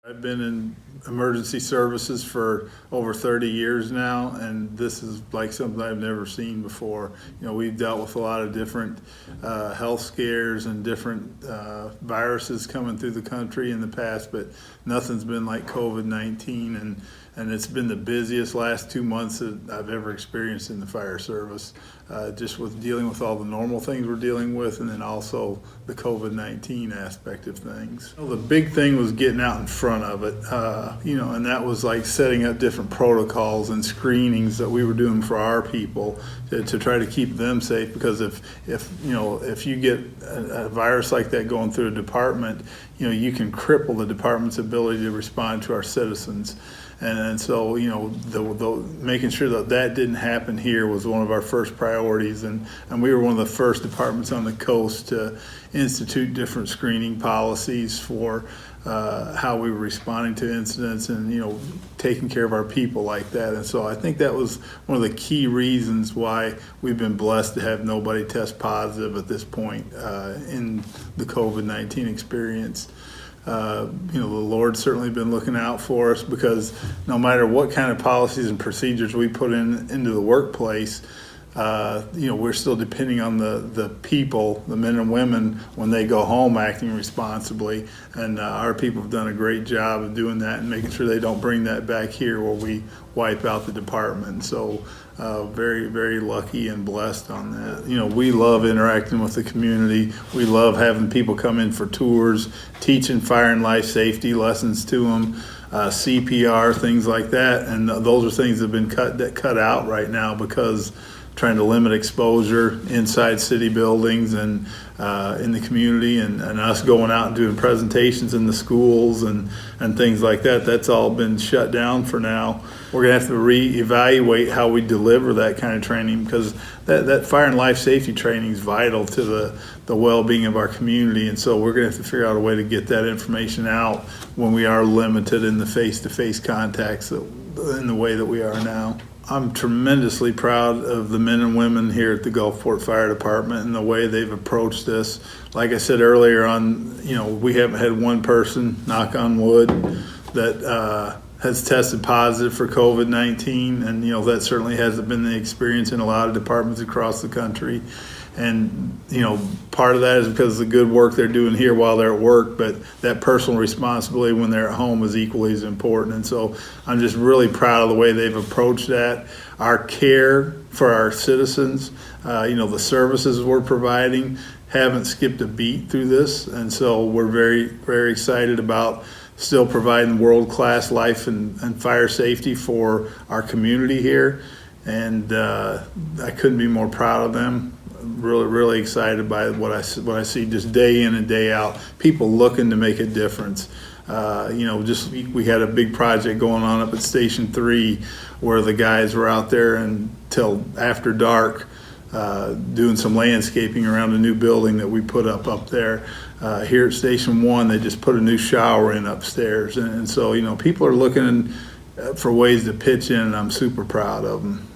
I've been in emergency services for over 30 years now, and this is like something I've never seen before. You know, we've dealt with a lot of different health scares and different viruses coming through the country in the past, but nothing's been like COVID-19, and it's been the busiest last 2 months that I've ever experienced in the fire service, just with dealing with all the normal things we're dealing with, and then also the COVID-19 aspect of things. The big thing was getting out in front of it, and that was like setting up different protocols and screenings that we were doing for our people to try to keep them safe. Because if you get a virus like that going through a department, you can cripple the department's ability to respond to our citizens. And so, making sure that didn't happen here was one of our first priorities. And we were one of the first departments on the coast to institute different screening policies for how we were responding to incidents and, taking care of our people like that. And so I think that was one of the key reasons why we've been blessed to have nobody test positive at this point in the COVID-19 experience. The Lord's certainly been looking out for us, because no matter what kind of policies and procedures we put into the workplace, we're still depending on the people, the men and women, when they go home, acting responsibly. And our people have done a great job of doing that and making sure they don't bring that back here where we wipe out the department. So very, very lucky and blessed on that. We love interacting with the community. We love having people come in for tours, teaching fire and life safety lessons to them, CPR, things like that. And those are things that have been cut out right now, because trying to limit exposure inside city buildings and in the community, and us going out and doing presentations in the schools and things like that. That's all been shut down for now. We're gonna have to reevaluate how we deliver that kind of training, because that fire and life safety training is vital to the well-being of our community. And so we're gonna have to figure out a way to get that information out when we are limited in the face-to-face contacts in the way that we are now. I'm tremendously proud of the men and women here at the Gulfport Fire Department and the way they've approached this. Like I said earlier on, we haven't had one person, knock on wood, that has tested positive for COVID-19, and that certainly hasn't been the experience in a lot of departments across the country. And part of that is because of the good work they're doing here while they're at work, but that personal responsibility when they're at home is equally as important. And so I'm just really proud of the way they've approached that. Our care for our citizens, the services we're providing haven't skipped a beat through this. And so we're very, very excited about still providing world-class life and fire safety for our community here. And I couldn't be more proud of them. Really, really excited by what I see just day in and day out. People looking to make a difference. We had a big project going on up at Station 3 where the guys were out there until after dark doing some landscaping around a new building that we put up there. Here at Station 1, they just put a new shower in upstairs. And so, people are looking for ways to pitch in, and I'm super proud of them.